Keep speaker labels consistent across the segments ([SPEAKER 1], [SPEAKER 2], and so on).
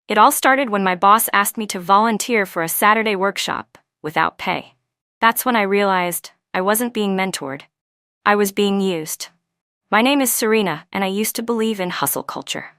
[SPEAKER 1] It all started when my boss asked me to volunteer for a Saturday workshop, without pay. That's when I realized I wasn't being mentored. I was being used. My name is Serena, and I used to believe in hustle culture.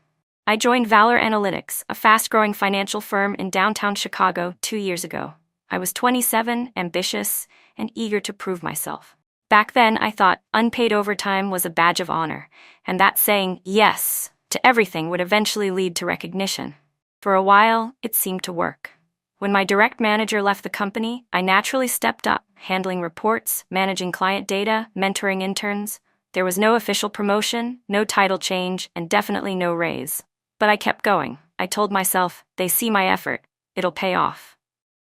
[SPEAKER 1] I joined Valor Analytics, a fast-growing financial firm in downtown Chicago 2 years ago. I was 27, ambitious, and eager to prove myself. Back then, I thought unpaid overtime was a badge of honor, and that saying yes to everything would eventually lead to recognition. For a while, it seemed to work. When my direct manager left the company, I naturally stepped up, handling reports, managing client data, mentoring interns. There was no official promotion, no title change, and definitely no raise. But I kept going. I told myself, they see my effort, it'll pay off.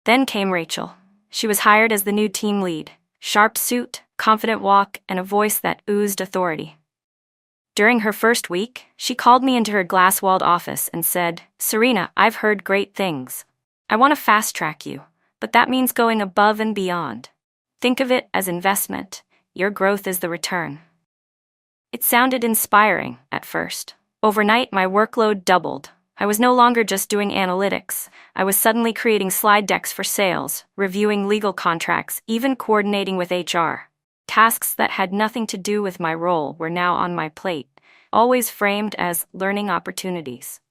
[SPEAKER 1] Then came Rachel. She was hired as the new team lead. Sharp suit, confident walk, and a voice that oozed authority. During her first week, she called me into her glass-walled office and said, "Serena, I've heard great things. I want to fast-track you, but that means going above and beyond. Think of it as investment. Your growth is the return." It sounded inspiring at first. Overnight, my workload doubled. I was no longer just doing analytics. I was suddenly creating slide decks for sales, reviewing legal contracts, even coordinating with HR. Tasks that had nothing to do with my role were now on my plate, always framed as learning opportunities.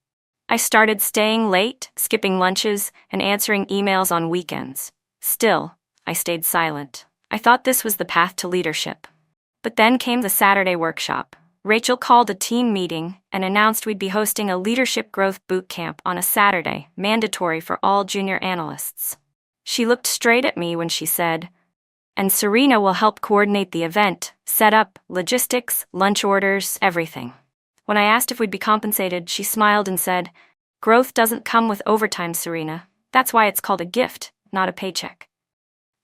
[SPEAKER 1] I started staying late, skipping lunches, and answering emails on weekends. Still, I stayed silent. I thought this was the path to leadership. But then came the Saturday workshop. Rachel called a team meeting and announced we'd be hosting a leadership growth boot camp on a Saturday, mandatory for all junior analysts. She looked straight at me when she said, "And Serena will help coordinate the event, set up, logistics, lunch orders, everything." When I asked if we'd be compensated, she smiled and said, "Growth doesn't come with overtime, Serena. That's why it's called a gift, not a paycheck."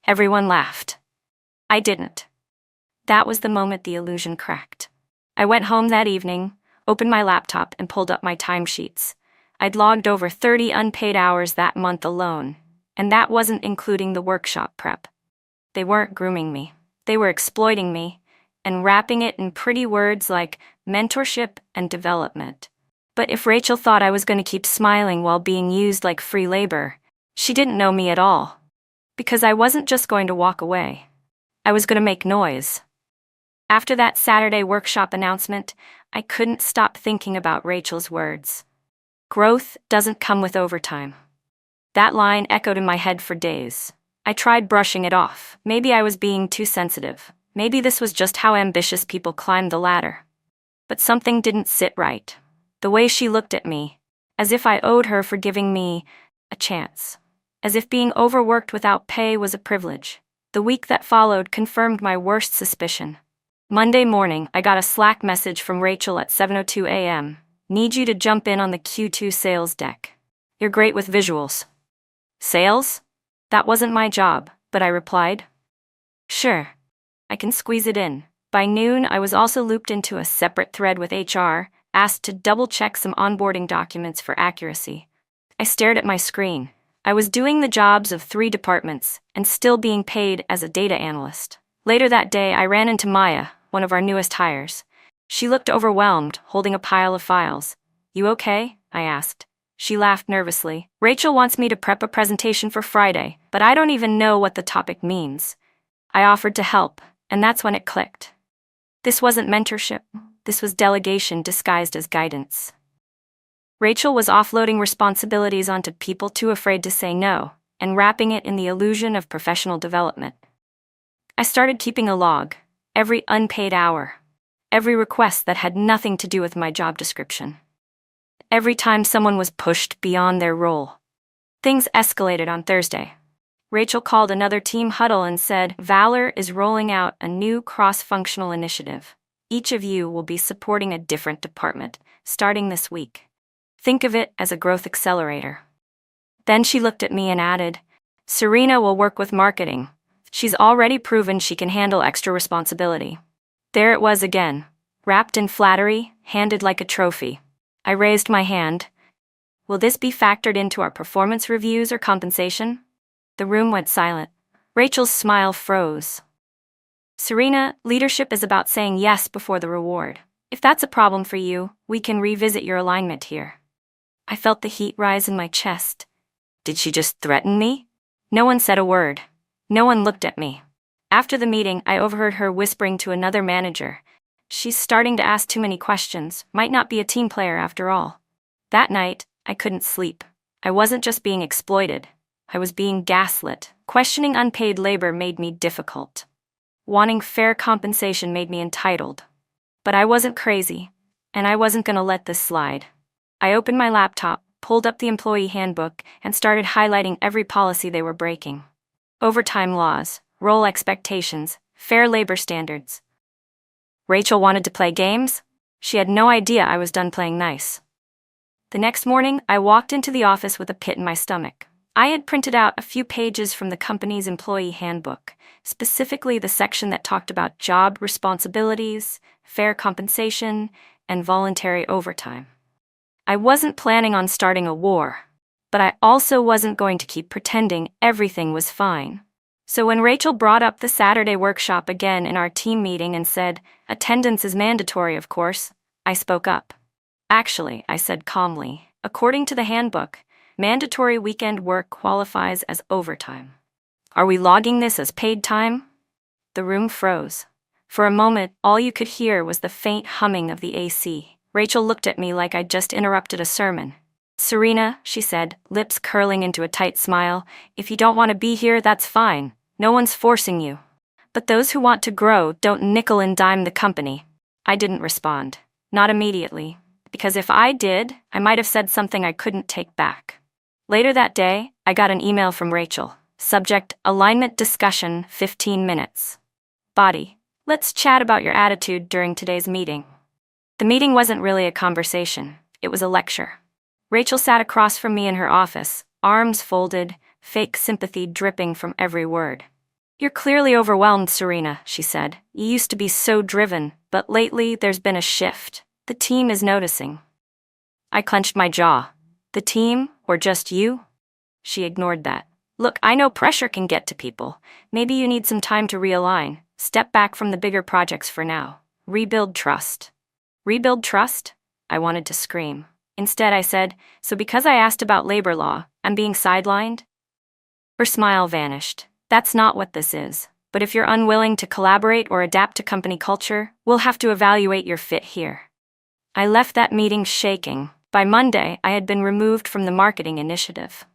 [SPEAKER 1] Everyone laughed. I didn't. That was the moment the illusion cracked. I went home that evening, opened my laptop, and pulled up my timesheets. I'd logged over 30 unpaid hours that month alone, and that wasn't including the workshop prep. They weren't grooming me. They were exploiting me, and wrapping it in pretty words like mentorship and development. But if Rachel thought I was going to keep smiling while being used like free labor, she didn't know me at all. Because I wasn't just going to walk away. I was going to make noise. After that Saturday workshop announcement, I couldn't stop thinking about Rachel's words. Growth doesn't come with overtime. That line echoed in my head for days. I tried brushing it off. Maybe I was being too sensitive. Maybe this was just how ambitious people climb the ladder. But something didn't sit right. The way she looked at me, as if I owed her for giving me a chance. As if being overworked without pay was a privilege. The week that followed confirmed my worst suspicion. Monday morning, I got a Slack message from Rachel at 7:02 a.m. "Need you to jump in on the Q2 sales deck. You're great with visuals." Sales? That wasn't my job, but I replied, "Sure, I can squeeze it in." By noon, I was also looped into a separate thread with HR, asked to double-check some onboarding documents for accuracy. I stared at my screen. I was doing the jobs of 3 departments and still being paid as a data analyst. Later that day, I ran into Maya, one of our newest hires. She looked overwhelmed, holding a pile of files. "You okay?" I asked. She laughed nervously. "Rachel wants me to prep a presentation for Friday, but I don't even know what the topic means." I offered to help, and that's when it clicked. This wasn't mentorship. This was delegation disguised as guidance. Rachel was offloading responsibilities onto people too afraid to say no, and wrapping it in the illusion of professional development. I started keeping a log, every unpaid hour, every request that had nothing to do with my job description. Every time someone was pushed beyond their role. Things escalated on Thursday. Rachel called another team huddle and said, "Valor is rolling out a new cross-functional initiative. Each of you will be supporting a different department, starting this week. Think of it as a growth accelerator." Then she looked at me and added, "Serena will work with marketing. She's already proven she can handle extra responsibility." There it was again, wrapped in flattery, handed like a trophy. I raised my hand. "Will this be factored into our performance reviews or compensation?" The room went silent. Rachel's smile froze. "Serena, leadership is about saying yes before the reward. If that's a problem for you, we can revisit your alignment here." I felt the heat rise in my chest. Did she just threaten me? No one said a word. No one looked at me. After the meeting, I overheard her whispering to another manager. She's starting to ask too many questions, might not be a team player after all. That night, I couldn't sleep. I wasn't just being exploited. I was being gaslit. Questioning unpaid labor made me difficult. Wanting fair compensation made me entitled. But I wasn't crazy, and I wasn't gonna let this slide. I opened my laptop, pulled up the employee handbook, and started highlighting every policy they were breaking. Overtime laws, role expectations, fair labor standards. Rachel wanted to play games? She had no idea I was done playing nice. The next morning, I walked into the office with a pit in my stomach. I had printed out a few pages from the company's employee handbook, specifically the section that talked about job responsibilities, fair compensation, and voluntary overtime. I wasn't planning on starting a war, but I also wasn't going to keep pretending everything was fine. So when Rachel brought up the Saturday workshop again in our team meeting and said, "Attendance is mandatory, of course," I spoke up. "Actually," I said calmly, "according to the handbook, mandatory weekend work qualifies as overtime. Are we logging this as paid time?" The room froze. For a moment, all you could hear was the faint humming of the AC. Rachel looked at me like I'd just interrupted a sermon. "Serena," she said, lips curling into a tight smile, "if you don't want to be here, that's fine. No one's forcing you. But those who want to grow don't nickel and dime the company." I didn't respond. Not immediately. Because if I did, I might have said something I couldn't take back. Later that day, I got an email from Rachel. Subject: alignment discussion, 15 minutes. Body: let's chat about your attitude during today's meeting. The meeting wasn't really a conversation. It was a lecture. Rachel sat across from me in her office, arms folded, fake sympathy dripping from every word. "You're clearly overwhelmed, Serena," she said. "You used to be so driven, but lately there's been a shift. The team is noticing." I clenched my jaw. "The team, or just you?" She ignored that. "Look, I know pressure can get to people. Maybe you need some time to realign. Step back from the bigger projects for now. Rebuild trust." Rebuild trust? I wanted to scream. Instead, I said, "So because I asked about labor law, I'm being sidelined?" Her smile vanished. "That's not what this is. But if you're unwilling to collaborate or adapt to company culture, we'll have to evaluate your fit here." I left that meeting shaking. By Monday, I had been removed from the marketing initiative.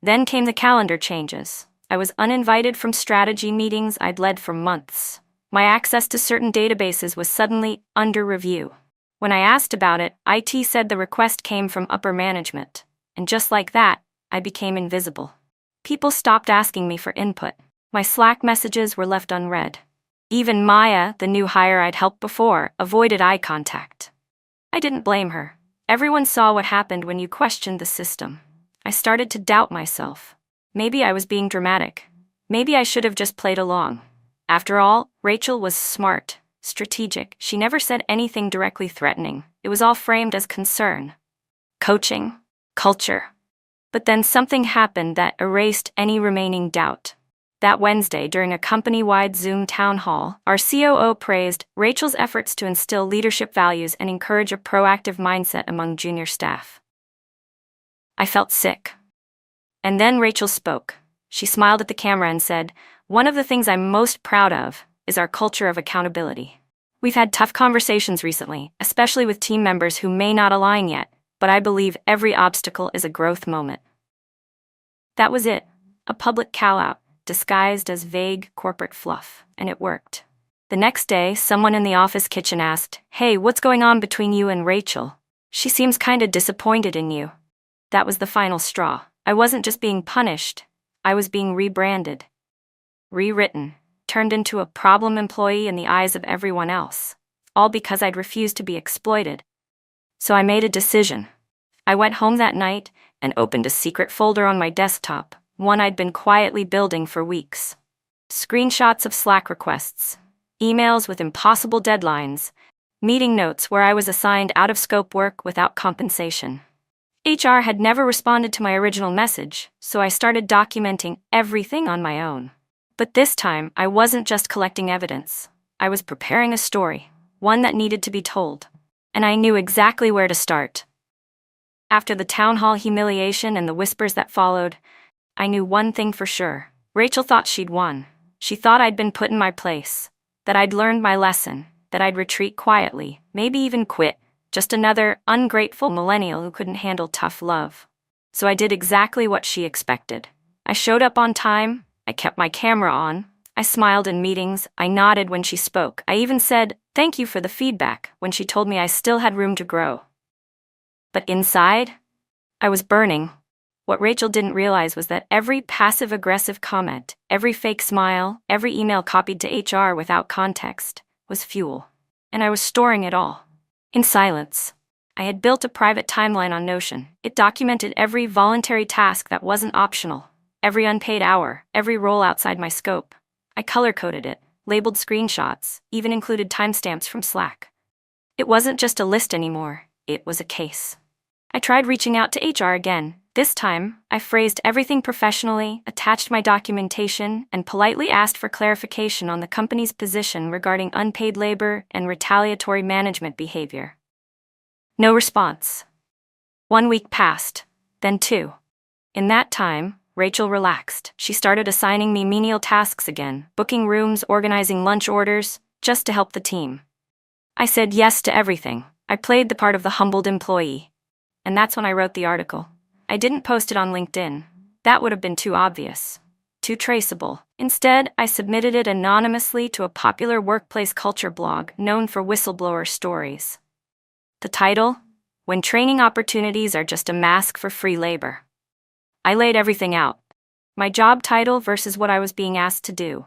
[SPEAKER 1] Then came the calendar changes. I was uninvited from strategy meetings I'd led for months. My access to certain databases was suddenly under review. When I asked about it, IT said the request came from upper management. And just like that, I became invisible. People stopped asking me for input. My Slack messages were left unread. Even Maya, the new hire I'd helped before, avoided eye contact. I didn't blame her. Everyone saw what happened when you questioned the system. I started to doubt myself. Maybe I was being dramatic. Maybe I should have just played along. After all, Rachel was smart, strategic. She never said anything directly threatening. It was all framed as concern. Coaching. Culture. But then something happened that erased any remaining doubt. That Wednesday, during a company-wide Zoom town hall, our COO praised Rachel's efforts to instill leadership values and encourage a proactive mindset among junior staff. I felt sick. And then Rachel spoke. She smiled at the camera and said, "One of the things I'm most proud of is our culture of accountability. We've had tough conversations recently, especially with team members who may not align yet, but I believe every obstacle is a growth moment." That was it, a public call-out, disguised as vague corporate fluff, and it worked. The next day, someone in the office kitchen asked, "Hey, what's going on between you and Rachel? She seems kinda disappointed in you." That was the final straw. I wasn't just being punished, I was being rebranded, rewritten, turned into a problem employee in the eyes of everyone else, all because I'd refused to be exploited. So I made a decision. I went home that night and opened a secret folder on my desktop, one I'd been quietly building for weeks. Screenshots of Slack requests, emails with impossible deadlines, meeting notes where I was assigned out-of-scope work without compensation. HR had never responded to my original message, so I started documenting everything on my own. But this time, I wasn't just collecting evidence. I was preparing a story, one that needed to be told. And I knew exactly where to start. After the town hall humiliation and the whispers that followed, I knew one thing for sure. Rachel thought she'd won. She thought I'd been put in my place, that I'd learned my lesson, that I'd retreat quietly, maybe even quit, just another ungrateful millennial who couldn't handle tough love. So I did exactly what she expected. I showed up on time, I kept my camera on, I smiled in meetings, I nodded when she spoke, I even said, "Thank you for the feedback," when she told me I still had room to grow. But inside, I was burning. What Rachel didn't realize was that every passive-aggressive comment, every fake smile, every email copied to HR without context, was fuel. And I was storing it all. In silence. I had built a private timeline on Notion. It documented every voluntary task that wasn't optional, every unpaid hour, every role outside my scope. I color-coded it, labeled screenshots, even included timestamps from Slack. It wasn't just a list anymore, it was a case. I tried reaching out to HR again. This time, I phrased everything professionally, attached my documentation, and politely asked for clarification on the company's position regarding unpaid labor and retaliatory management behavior. No response. 1 week passed, then 2. In that time, Rachel relaxed. She started assigning me menial tasks again, booking rooms, organizing lunch orders, just to help the team. I said yes to everything. I played the part of the humbled employee. And that's when I wrote the article. I didn't post it on LinkedIn. That would have been too obvious, too traceable. Instead, I submitted it anonymously to a popular workplace culture blog known for whistleblower stories. The title? When Training Opportunities Are Just a Mask for Free Labor. I laid everything out. My job title versus what I was being asked to do.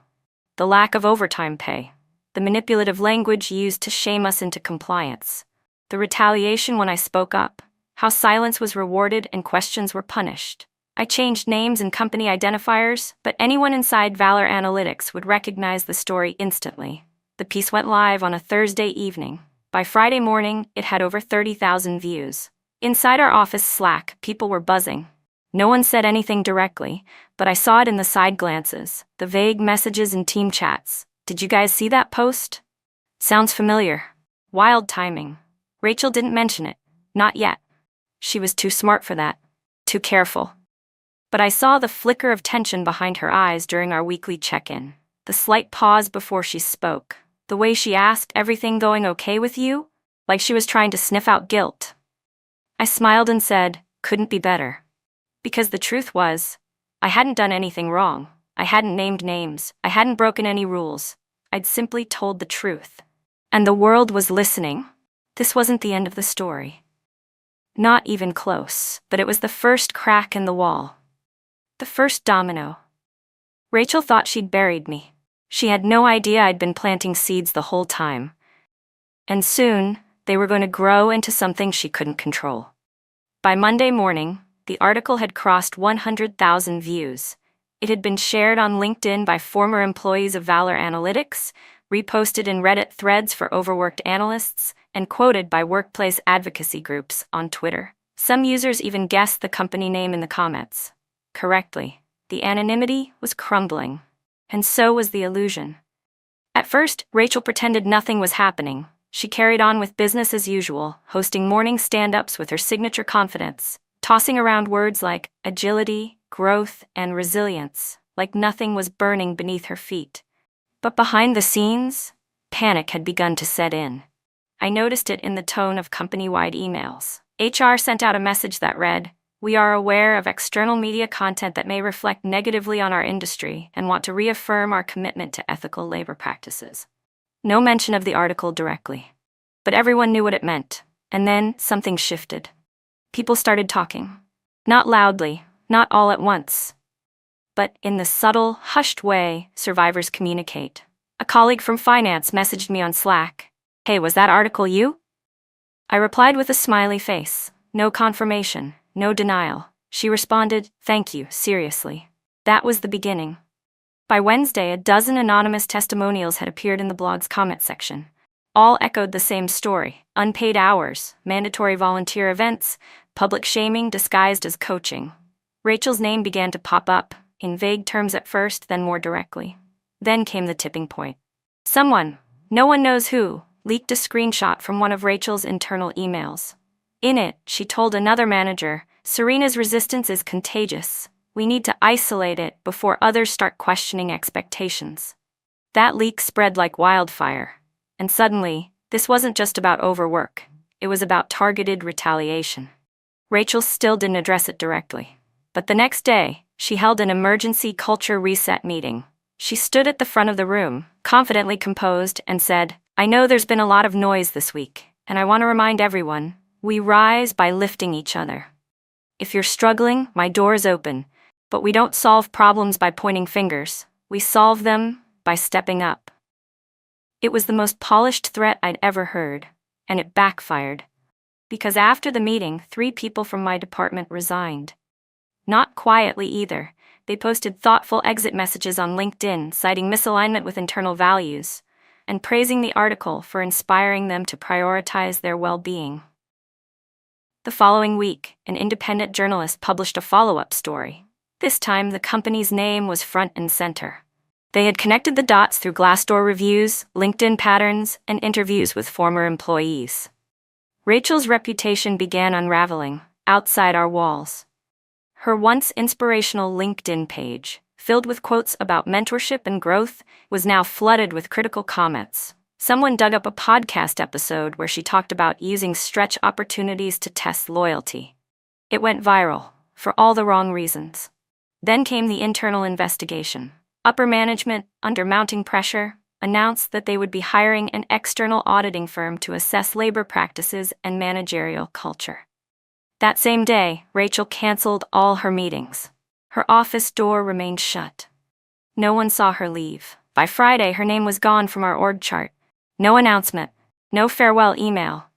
[SPEAKER 1] The lack of overtime pay. The manipulative language used to shame us into compliance. The retaliation when I spoke up. How silence was rewarded and questions were punished. I changed names and company identifiers, but anyone inside Valor Analytics would recognize the story instantly. The piece went live on a Thursday evening. By Friday morning, it had over 30,000 views. Inside our office Slack, people were buzzing. No one said anything directly, but I saw it in the side glances, the vague messages in team chats. Did you guys see that post? Sounds familiar. Wild timing. Rachel didn't mention it. Not yet. She was too smart for that. Too careful. But I saw the flicker of tension behind her eyes during our weekly check-in. The slight pause before she spoke. The way she asked, "Everything going okay with you?" Like she was trying to sniff out guilt. I smiled and said, "Couldn't be better." Because the truth was, I hadn't done anything wrong. I hadn't named names. I hadn't broken any rules. I'd simply told the truth. And the world was listening. This wasn't the end of the story. Not even close, but it was the first crack in the wall. The first domino. Rachel thought she'd buried me. She had no idea I'd been planting seeds the whole time. And soon, they were going to grow into something she couldn't control. By Monday morning, the article had crossed 100,000 views. It had been shared on LinkedIn by former employees of Valor Analytics, reposted in Reddit threads for overworked analysts, and quoted by workplace advocacy groups on Twitter. Some users even guessed the company name in the comments. Correctly. The anonymity was crumbling. And so was the illusion. At first, Rachel pretended nothing was happening. She carried on with business as usual, hosting morning stand-ups with her signature confidence, tossing around words like agility, growth, and resilience, like nothing was burning beneath her feet. But behind the scenes, panic had begun to set in. I noticed it in the tone of company-wide emails. HR sent out a message that read, "We are aware of external media content that may reflect negatively on our industry and want to reaffirm our commitment to ethical labor practices." No mention of the article directly. But everyone knew what it meant. And then something shifted. People started talking. Not loudly, not all at once. But in the subtle, hushed way survivors communicate. A colleague from finance messaged me on Slack. "Hey, was that article you?" I replied with a smiley face. No confirmation, no denial. She responded, "Thank you, seriously." That was the beginning. By Wednesday, a dozen anonymous testimonials had appeared in the blog's comment section. All echoed the same story: unpaid hours, mandatory volunteer events, public shaming disguised as coaching. Rachel's name began to pop up, in vague terms at first, then more directly. Then came the tipping point. Someone, no one knows who, leaked a screenshot from one of Rachel's internal emails. In it, she told another manager, "Serena's resistance is contagious. We need to isolate it before others start questioning expectations." That leak spread like wildfire. And suddenly, this wasn't just about overwork. It was about targeted retaliation. Rachel still didn't address it directly. But the next day, she held an emergency culture reset meeting. She stood at the front of the room, confidently composed, and said, "I know there's been a lot of noise this week, and I want to remind everyone, we rise by lifting each other. If you're struggling, my door is open, but we don't solve problems by pointing fingers. We solve them by stepping up." It was the most polished threat I'd ever heard, and it backfired. Because after the meeting, 3 people from my department resigned. Not quietly either. They posted thoughtful exit messages on LinkedIn, citing misalignment with internal values, and praising the article for inspiring them to prioritize their well-being. The following week, an independent journalist published a follow-up story. This time, the company's name was front and center. They had connected the dots through Glassdoor reviews, LinkedIn patterns, and interviews with former employees. Rachel's reputation began unraveling outside our walls. Her once inspirational LinkedIn page, filled with quotes about mentorship and growth, was now flooded with critical comments. Someone dug up a podcast episode where she talked about using stretch opportunities to test loyalty. It went viral, for all the wrong reasons. Then came the internal investigation. Upper management, under mounting pressure, announced that they would be hiring an external auditing firm to assess labor practices and managerial culture. That same day, Rachel canceled all her meetings. Her office door remained shut. No one saw her leave. By Friday, her name was gone from our org chart. No announcement, no farewell email.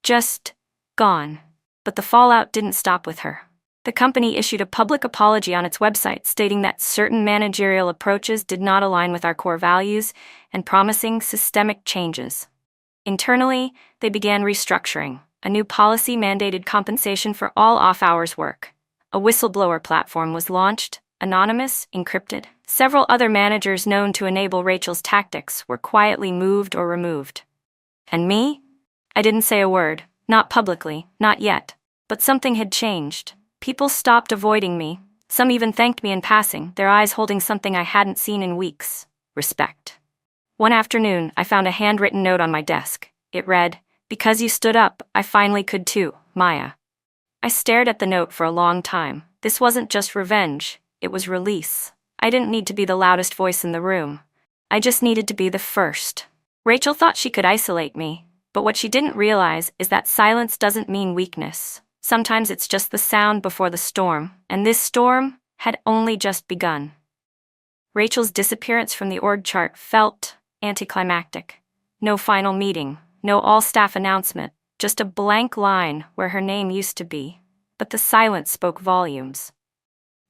[SPEAKER 1] Just gone. But the fallout didn't stop with her. The company issued a public apology on its website stating that certain managerial approaches did not align with our core values and promising systemic changes. Internally, they began restructuring. A new policy mandated compensation for all off-hours work. A whistleblower platform was launched, anonymous, encrypted. Several other managers known to enable Rachel's tactics were quietly moved or removed. And me? I didn't say a word, not publicly, not yet. But something had changed. People stopped avoiding me. Some even thanked me in passing, their eyes holding something I hadn't seen in weeks: respect. One afternoon, I found a handwritten note on my desk. It read, "Because you stood up, I finally could too, Maya." I stared at the note for a long time. This wasn't just revenge, it was release. I didn't need to be the loudest voice in the room. I just needed to be the first. Rachel thought she could isolate me, but what she didn't realize is that silence doesn't mean weakness. Sometimes it's just the sound before the storm, and this storm had only just begun. Rachel's disappearance from the org chart felt anticlimactic. No final meeting, no all-staff announcement, just a blank line where her name used to be. But the silence spoke volumes.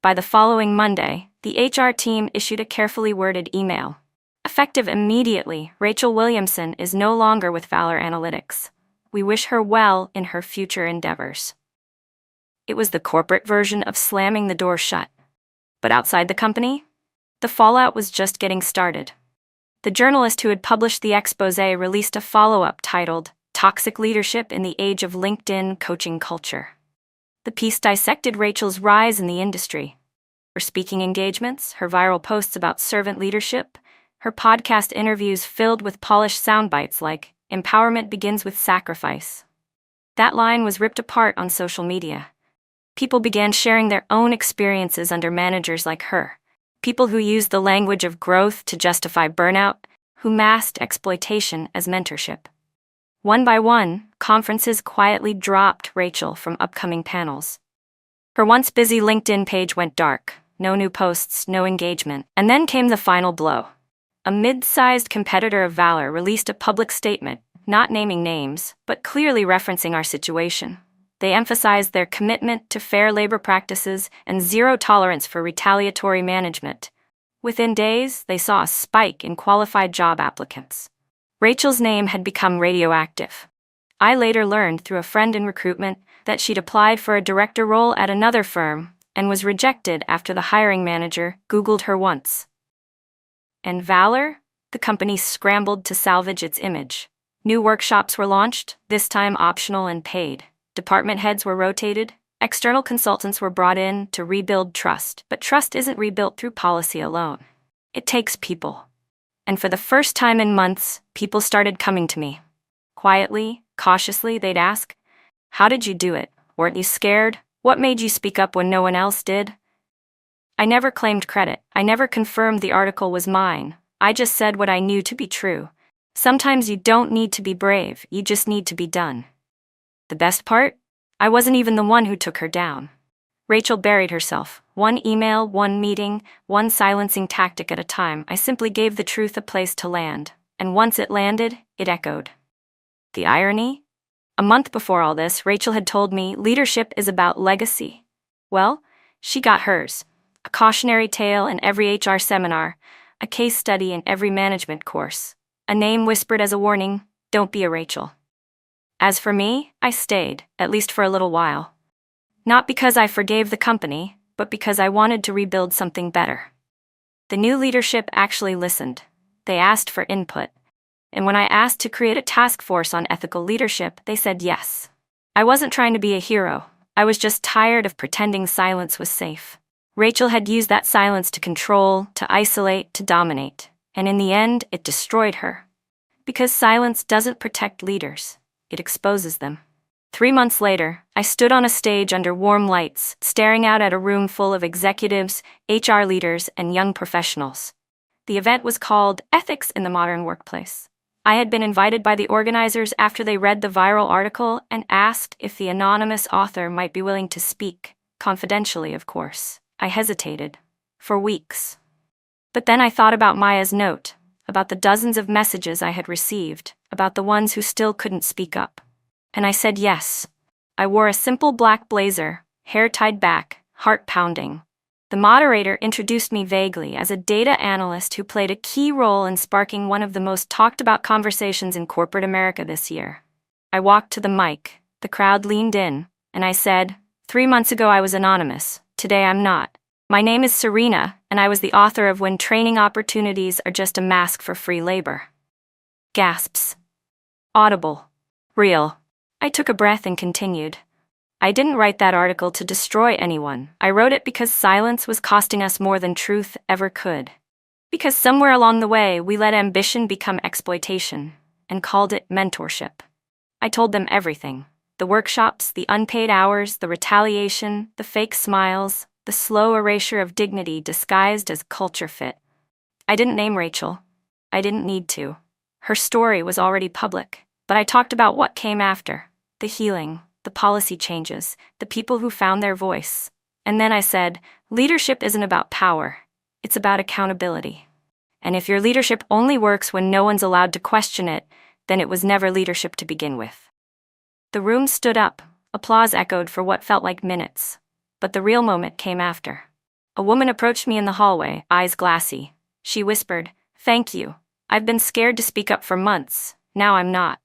[SPEAKER 1] By the following Monday, the HR team issued a carefully worded email. Effective immediately, Rachel Williamson is no longer with Valor Analytics. We wish her well in her future endeavors. It was the corporate version of slamming the door shut. But outside the company, the fallout was just getting started. The journalist who had published the exposé released a follow-up titled, "Toxic Leadership in the Age of LinkedIn Coaching Culture." The piece dissected Rachel's rise in the industry. Her speaking engagements, her viral posts about servant leadership, her podcast interviews filled with polished soundbites like, "Empowerment begins with sacrifice." That line was ripped apart on social media. People began sharing their own experiences under managers like her. People who used the language of growth to justify burnout, who masked exploitation as mentorship. One by one, conferences quietly dropped Rachel from upcoming panels. Her once busy LinkedIn page went dark. No new posts, no engagement. And then came the final blow. A mid-sized competitor of Valor released a public statement, not naming names, but clearly referencing our situation. They emphasized their commitment to fair labor practices and zero tolerance for retaliatory management. Within days, they saw a spike in qualified job applicants. Rachel's name had become radioactive. I later learned through a friend in recruitment that she'd applied for a director role at another firm and was rejected after the hiring manager Googled her once. And Valor? The company scrambled to salvage its image. New workshops were launched, this time optional and paid. Department heads were rotated, external consultants were brought in to rebuild trust, but trust isn't rebuilt through policy alone. It takes people. And for the first time in months, people started coming to me. Quietly, cautiously, they'd ask, "How did you do it? Weren't you scared? What made you speak up when no one else did?" I never claimed credit. I never confirmed the article was mine. I just said what I knew to be true. Sometimes you don't need to be brave, you just need to be done. The best part? I wasn't even the one who took her down. Rachel buried herself. One email, one meeting, one silencing tactic at a time. I simply gave the truth a place to land. And once it landed, it echoed. The irony? A month before all this, Rachel had told me leadership is about legacy. Well, she got hers. A cautionary tale in every HR seminar, a case study in every management course, a name whispered as a warning, don't be a Rachel. As for me, I stayed, at least for a little while. Not because I forgave the company, but because I wanted to rebuild something better. The new leadership actually listened. They asked for input. And when I asked to create a task force on ethical leadership, they said yes. I wasn't trying to be a hero. I was just tired of pretending silence was safe. Rachel had used that silence to control, to isolate, to dominate. And in the end, it destroyed her. Because silence doesn't protect leaders. It exposes them. 3 months later, I stood on a stage under warm lights, staring out at a room full of executives, HR leaders, and young professionals. The event was called Ethics in the Modern Workplace. I had been invited by the organizers after they read the viral article and asked if the anonymous author might be willing to speak, confidentially, of course. I hesitated. For weeks. But then I thought about Maya's note, about the dozens of messages I had received, about the ones who still couldn't speak up. And I said yes. I wore a simple black blazer, hair tied back, heart pounding. The moderator introduced me vaguely as a data analyst who played a key role in sparking one of the most talked about conversations in corporate America this year. I walked to the mic, the crowd leaned in, and I said, 3 months ago I was anonymous, today I'm not. My name is Serena, and I was the author of When Training Opportunities Are Just a Mask for Free Labor. Gasps. Audible. Real. I took a breath and continued. I didn't write that article to destroy anyone. I wrote it because silence was costing us more than truth ever could. Because somewhere along the way, we let ambition become exploitation, and called it mentorship. I told them everything. The workshops, the unpaid hours, the retaliation, the fake smiles, the slow erasure of dignity disguised as culture fit. I didn't name Rachel. I didn't need to. Her story was already public, but I talked about what came after, the healing, the policy changes, the people who found their voice. And then I said, leadership isn't about power, it's about accountability. And if your leadership only works when no one's allowed to question it, then it was never leadership to begin with. The room stood up, applause echoed for what felt like minutes. But the real moment came after. A woman approached me in the hallway, eyes glassy. She whispered, "Thank you. I've been scared to speak up for months. Now I'm not."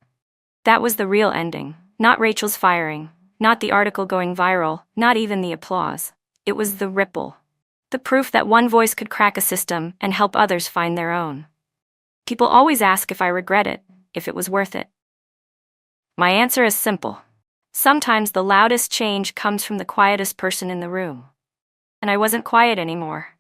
[SPEAKER 1] That was the real ending. Not Rachel's firing, not the article going viral, not even the applause. It was the ripple. The proof that one voice could crack a system and help others find their own. People always ask if I regret it, if it was worth it. My answer is simple. Sometimes the loudest change comes from the quietest person in the room. And I wasn't quiet anymore.